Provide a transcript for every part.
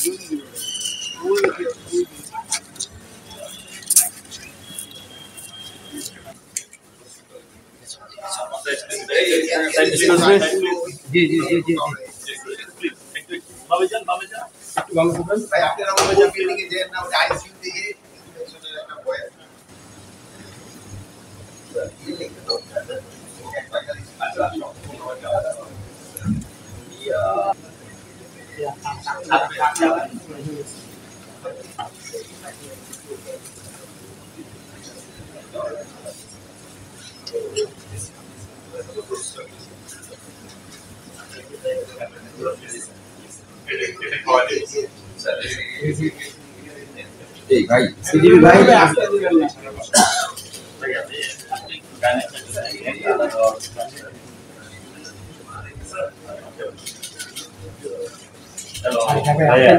জি জি জি জি ভাই আপনারা বিল্ডিং এ যেন না আইসিইউ থেকে একটা ভয় ভাই সিডিবি ভাই আপনি আগে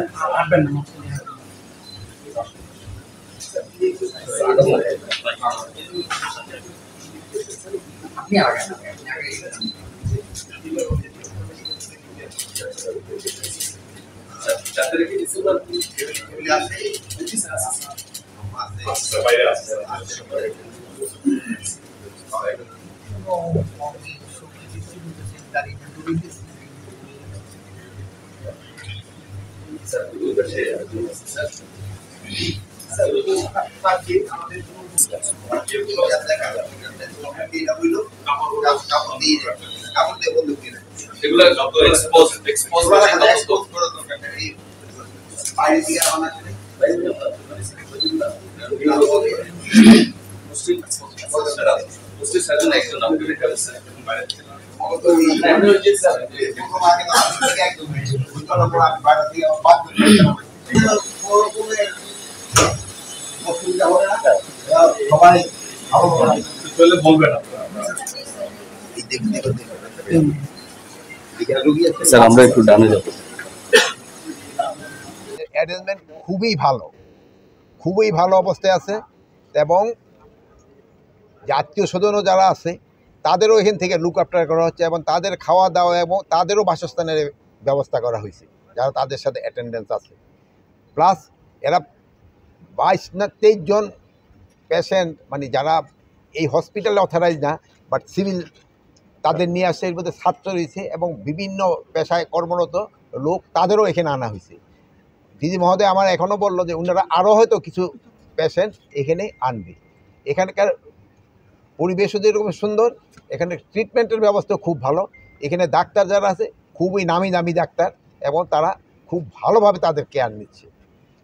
আমরা একটু ডানে যাব। অ্যারেঞ্জমেন্ট খুবই ভালো অবস্থায় আছে এবং আত্মীয় স্বজনও যারা আছে তাদেরও এখান থেকে লুক আফটার করা হচ্ছে এবং তাদের খাওয়া দাওয়া এবং তাদেরও বাসস্থানের ব্যবস্থা করা হয়েছে যারা তাদের সাথে অ্যাটেন্ডেন্স আছে। প্লাস এরা 22 না 23 জন পেশেন্ট মানে যারা এই হসপিটালে অথরাইজ না বাট সিভিল তাদের নিয়ে আসছে, এর মধ্যে ছাত্র রয়েছে এবং বিভিন্ন পেশায় কর্মরত লোক তাদেরও এখানে আনা হয়েছে। দিদি মহোদয় আমার এখনও বললো যে ওনারা আরও হয়তো কিছু পেশেন্ট এখানে আনবে। এখানকার পরিবেশও যেরকম সুন্দর, এখানে ট্রিটমেন্টের ব্যবস্থা খুব ভালো। এখানে ডাক্তার যারা আছে খুবই নামি দামি ডাক্তার এবং তারা খুব ভালোভাবে তাদের কেয়ার নিচ্ছে।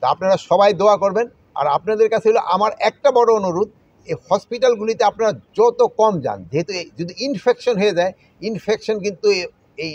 তা আপনারা সবাই দোয়া করবেন। আর আপনাদের কাছে হলো আমার একটা বড় অনুরোধ, এই হসপিটালগুলিতে আপনারা যত কম যান, যেহেতু যদি ইনফেকশন হয়ে যায়, ইনফেকশন কিন্তু এই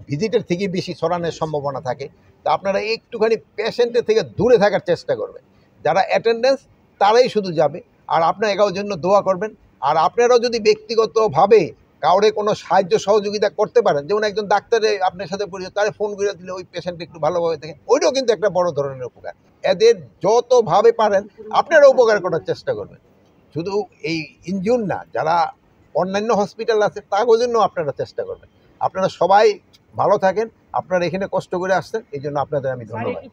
ভিজিটের থেকে বেশি ছড়ানোর সম্ভাবনা থাকে। তা আপনারা একটুখানি পেশেন্টের থেকে দূরে থাকার চেষ্টা করবেন। যারা অ্যাটেন্ডেন্স তারাই শুধু যাবে। আর আপনারা এগারোর জন্য দোয়া করবেন। আর আপনারাও যদি ব্যক্তিগতভাবে কাউরে কোনো সাহায্য সহযোগিতা করতে পারেন, যেমন একজন ডাক্তারে আপনার সাথে পরিচিত, তারা ফোন করে দিলে ওই পেশেন্ট একটু ভালোভাবে দেখেন, ওইটাও কিন্তু একটা বড় ধরনের উপকার। এদের যতভাবে পারেন আপনারা উপকার করার চেষ্টা করবেন। শুধু এই ইনজিউর না, যারা অন্যান্য হসপিটাল আছে তার জন্য আপনারা চেষ্টা করবেন। আপনারা সবাই ভালো থাকেন। আপনারা এখানে কষ্ট করে আসছেন, এই জন্য আপনাদের আমি ধন্যবাদ।